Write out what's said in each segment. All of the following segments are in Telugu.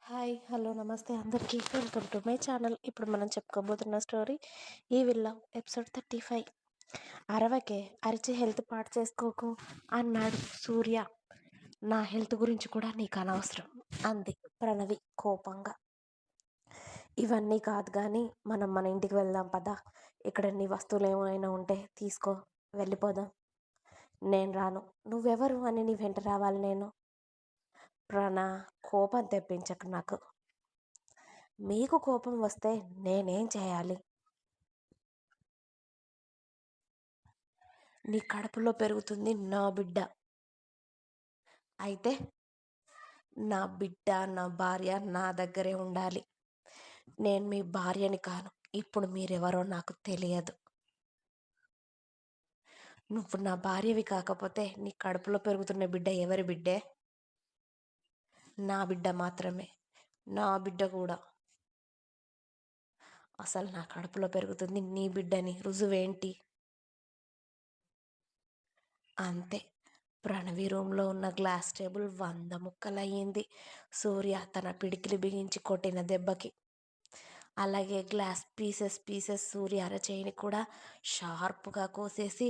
హాయ్ హలో నమస్తే అందరికీ వెల్కమ్ టు మై ఛానల్. ఇప్పుడు మనం చెప్పుకోబోతున్న స్టోరీ ఈ విల్ల ఎపిసోడ్ 35. అరవకే, అరిచి హెల్త్ పాడు చేసుకోకు అన్నాడు సూర్య. నా హెల్త్ గురించి కూడా నీకు అనవసరం అంది ప్రణవి కోపంగా. ఇవన్నీ కాదు కానీ మనం మన ఇంటికి వెళ్దాం పదా. ఇక్కడ నీ వస్తువులు ఏమైనా ఉంటే తీసుకో, వెళ్ళిపోదాం. నేను రాను. నువ్వెవరు అని నీ వెంట రావాలి నేను? ప్రాణ, కోపం తెప్పించకు నాకు. మీకు కోపం వస్తే నేనేం చేయాలి? నీ కడుపులో పెరుగుతుంది నా బిడ్డ. అయితే నా బిడ్డ, నా భార్య నా దగ్గరే ఉండాలి. నేను మీ భార్యని కాను. ఇప్పుడు మీరెవరో నాకు తెలియదు. నువ్వు నా భార్యవి కాకపోతే నీ కడుపులో పెరుగుతున్న బిడ్డ ఎవరి బిడ్డే? నా బిడ్డ మాత్రమే. నా బిడ్డ కూడా. అసలు నా కడుపులో పెరుగుతుంది నీ బిడ్డని రుజువేంటి? అంతే. ప్రణవి రూమ్లో ఉన్న గ్లాస్ టేబుల్ 100 ముక్కలయ్యింది సూర్య తన పిడికిలి బిగించి కొట్టిన దెబ్బకి. అలాగే గ్లాస్ పీసెస్ సూర్య అరచేయిని కూడా షార్ప్గా కోసేసి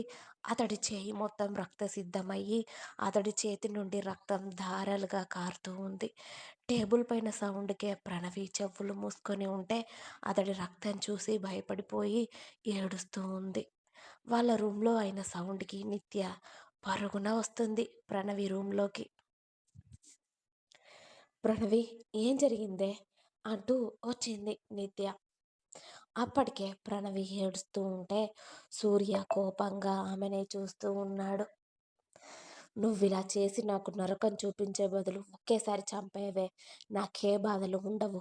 అతడి చేయి మొత్తం రక్తసిద్ధమయ్యి అతడి చేతి నుండి రక్తం ధారలుగా కారుతూ ఉంది. టేబుల్ పైన సౌండ్కే ప్రణవి చెవులు మూసుకొని ఉంటే అతడి రక్తం చూసి భయపడిపోయి ఏడుస్తూ ఉంది. వాళ్ళ రూమ్లో అయిన సౌండ్కి నిత్య పరుగున వస్తుంది ప్రణవి రూమ్లోకి. ప్రణవి, ఏం జరిగిందే అంటూ వచ్చింది నిత్య. అప్పటికే ప్రణవి ఏడుస్తూ ఉంటే సూర్య కోపంగా ఆమెనే చూస్తూ ఉన్నాడు. నువ్విలా చేసి నాకు నరకం చూపించే బదులు ఒకేసారి చంపేవే, నాకే బాధలు ఉండవు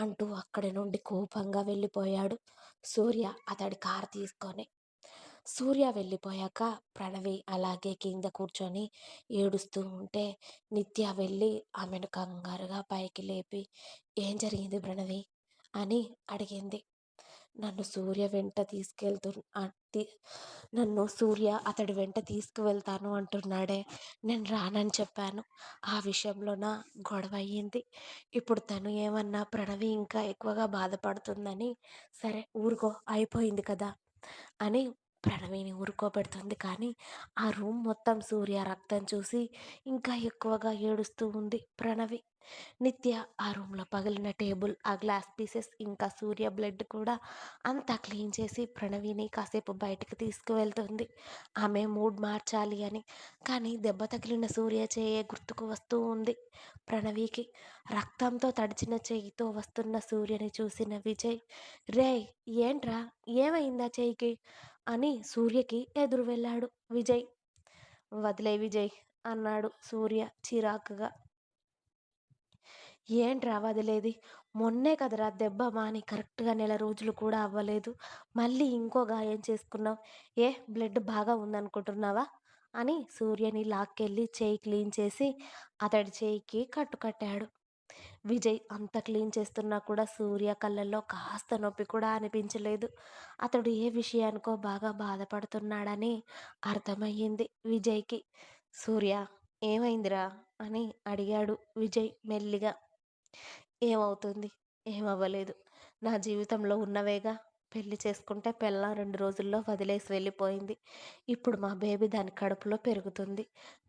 అంటూ అక్కడి నుండి కోపంగా వెళ్ళిపోయాడు సూర్య అతడి కారు తీసుకొని. సూర్య వెళ్ళిపోయాక ప్రణవి అలాగే కింద కూర్చొని ఏడుస్తూ ఉంటే నిత్య వెళ్ళి ఆమెను కంగారుగా పైకి లేపి, ఏం జరిగింది ప్రణవి అని అడిగింది. నన్ను సూర్య వెంట తీసుకెళ్తు నన్ను సూర్య అతడి వెంట తీసుకువెళ్తాను అంటున్నాడే, నేను రానని చెప్పాను. ఆ విషయంలోన గొడవ అయ్యింది. ఇప్పుడు తను ఏమన్నా ప్రణవి ఇంకా ఎక్కువగా బాధపడుతుందని, సరే ఊరుకో అయిపోయింది కదా అని ప్రణవిని ఊరుకోబెడుతుంది. కానీ ఆ రూమ్ మొత్తం సూర్య రక్తం చూసి ఇంకా ఎక్కువగా ఏడుస్తూ ఉంది ప్రణవి. నిత్య ఆ రూమ్లో పగిలిన టేబుల్, ఆ గ్లాస్ పీసెస్ ఇంకా సూర్య బ్లడ్ కూడా అంతా క్లీన్ చేసి ప్రణవిని కాసేపు బయటకు తీసుకువెళ్తుంది ఆమె మూడ్ మార్చాలి అని. కానీ దెబ్బ తగిలిన సూర్య చేయే గుర్తుకు వస్తూ ఉంది ప్రణవికి. రక్తంతో తడిచిన చేయితో వస్తున్న సూర్యని చూసిన విజయ్, రే ఏంట్రా, ఏమైందా చేయికి అని సూర్యకి ఎదురు వెళ్ళాడు విజయ్. వదిలే విజయ్ అన్నాడు సూర్య చిరాకుగా. ఏంట్రా వదిలేది? మొన్నే కదరా దెబ్బ మాని కరెక్ట్గా నెల రోజులు కూడా అవ్వలేదు, మళ్ళీ ఇంకో గాయం చేసుకున్నావు. ఏ బ్లడ్ బాగా ఉందనుకుంటున్నావా అని సూర్యని లాక్కెళ్ళి చేయి క్లీన్ చేసి అతడి చేయికి కట్టుకట్టాడు. విజయ్ అంత క్లీన్ చేస్తున్నా కూడా సూర్య కళ్ళల్లో కాస్త నొప్పి కూడా అనిపించలేదు. అతడు ఏ విషయానికో బాగా బాధపడుతున్నాడని అర్థమయ్యింది విజయ్కి. సూర్య, ఏమైందిరా అని అడిగాడు విజయ్ మెల్లిగా. ఏమవుతుంది? ఏమవ్వలేదు. నా జీవితంలో ఉన్నవేగా. పెళ్లి చేసుకుంటే పెళ్ళాం 2 రోజుల్లో వదిలేసి వెళ్ళిపోయింది. ఇప్పుడు మా బేబీ దాని కడుపులో పెరుగుతుంది.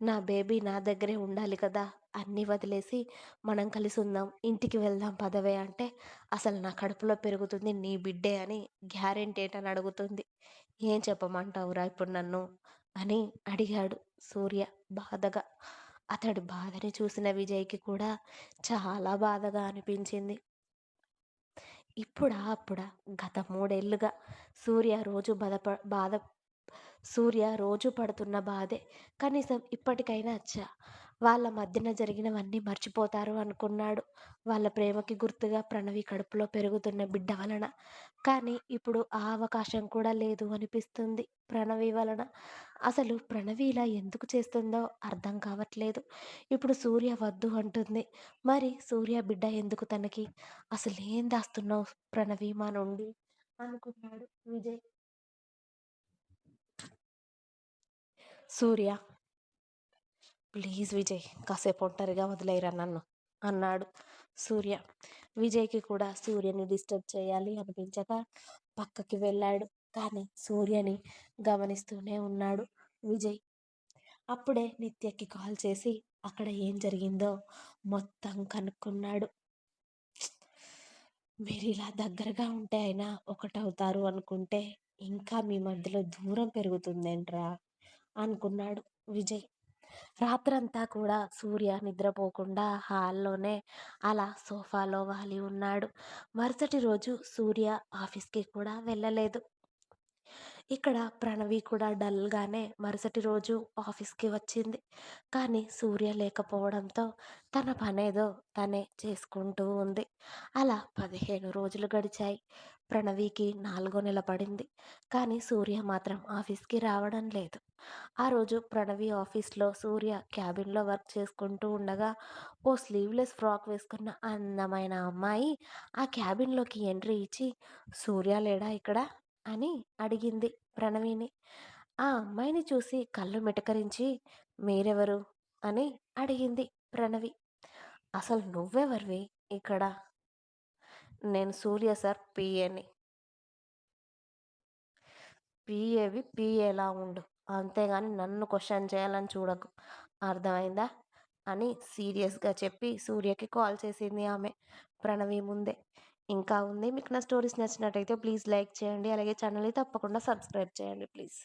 నా బేబీ నా దగ్గరే ఉండాలి కదా. అన్నీ వదిలేసి మనం కలిసి ఉందాం, ఇంటికి వెళ్దాం పదవే అంటే, అసలు నా కడుపులో పెరుగుతుంది నీ బిడ్డే అని గ్యారెంటీ ఏంటని అడుగుతుంది. ఏం చెప్పమంటావురా ఇప్పుడు నన్ను అని అడిగాడు సూర్య బాధగా. అతడి బాధని చూసిన విజయ్కి కూడా చాలా బాధగా అనిపించింది. ఇప్పుడా అప్పుడా, గత 3 ఏళ్లుగా సూర్య రోజు బాధ సూర్య రోజు పడుతున్న బాధే. కనీసం ఇప్పటికైనా వాళ్ళ మధ్యన జరిగినవన్నీ మర్చిపోతారు అనుకున్నాడు, వాళ్ళ ప్రేమకి గుర్తుగా ప్రణవి కడుపులో పెరుగుతున్న బిడ్డ వలన. కానీ ఇప్పుడు ఆ అవకాశం కూడా లేదు అనిపిస్తుంది ప్రణవి వలన. అసలు ప్రణవి ఇలా ఎందుకు చేస్తుందో అర్థం కావట్లేదు. ఇప్పుడు సూర్య వద్దు అంటుంది, మరి సూర్య బిడ్డ ఎందుకు తనకి? అసలు ఏం దాస్తున్నావు ప్రణవి మా నుండి అనుకున్నాడు విజయ్. సూర్య, ప్లీజ్ విజయ్, కాసేపు ఒంటరిగా వదిలేయరా నన్ను అన్నాడు సూర్య. విజయ్‌కి కూడా సూర్యని డిస్టర్బ్ చేయాలి అనిపించక పక్కకి వెళ్ళాడు. కానీ సూర్యని గమనిస్తూనే ఉన్నాడు విజయ్. అప్పుడే నిత్యకి కాల్ చేసి అక్కడ ఏం జరిగిందో మొత్తం కనుక్కున్నాడు. మీరిలా దగ్గరగా ఉంటే అయినా ఒకటవుతారు అనుకుంటే, ఇంకా మీ మధ్యలో దూరం పెరుగుతుందేంట్రా అనుకున్నాడు విజయ్. రాత్రంతా కూడా సూర్య నిద్రపోకుండా హాల్లోనే అలా సోఫాలో వాలి ఉన్నాడు. మరుసటి రోజు సూర్య ఆఫీస్‌కి కూడా వెళ్ళలేదు. ఇక్కడ ప్రణవి కూడా డల్‌గానే మరుసటి రోజు ఆఫీస్‌కి వచ్చింది. కానీ సూర్య లేకపోవడంతో తన పనేదో తనే చేసుకుంటూ ఉంది. అలా 15 రోజులు గడిచాయి. ప్రణవికి 4 నెల పడింది. కానీ సూర్య మాత్రం ఆఫీస్‌కి రావడం లేదు. ఆ రోజు ప్రణవి ఆఫీస్‌లో సూర్య క్యాబిన్‌లో వర్క్ చేసుకుంటూ ఉండగా ఓ స్లీవ్‌లెస్ ఫ్రాక్ వేసుకున్న అందమైన అమ్మాయి ఆ క్యాబిన్‌లోకి ఎంట్రీ ఇచ్చి "సూర్య లేడా ఇక్కడ?" అని అడిగింది ప్రణవిని. ఆ అమ్మాయిని చూసి కళ్ళు మిటకరించి "మీరెవరు?" అని అడిగింది ప్రణవి. "అసలు నువ్వెవరివి ఇక్కడ?" "నేను సూర్య సార్ పిఏని." "పిఏవి పిఏలా ఉండు. అంతేగాని నన్ను క్వెషన్ చేయాలని చూడకు. అర్థమైందా?" అని సీరియస్‌గా చెప్పి సూర్యకి కాల్ చేసింది ఆమె ప్రణవి ముందే. ఇంకా ఉంది. మీకు నా స్టోరీస్ నచ్చినట్టయితే ప్లీజ్ లైక్ చేయండి. అలాగే ఛానల్‌ని తప్పకుండా సబ్స్క్రైబ్ చేయండి ప్లీజ్.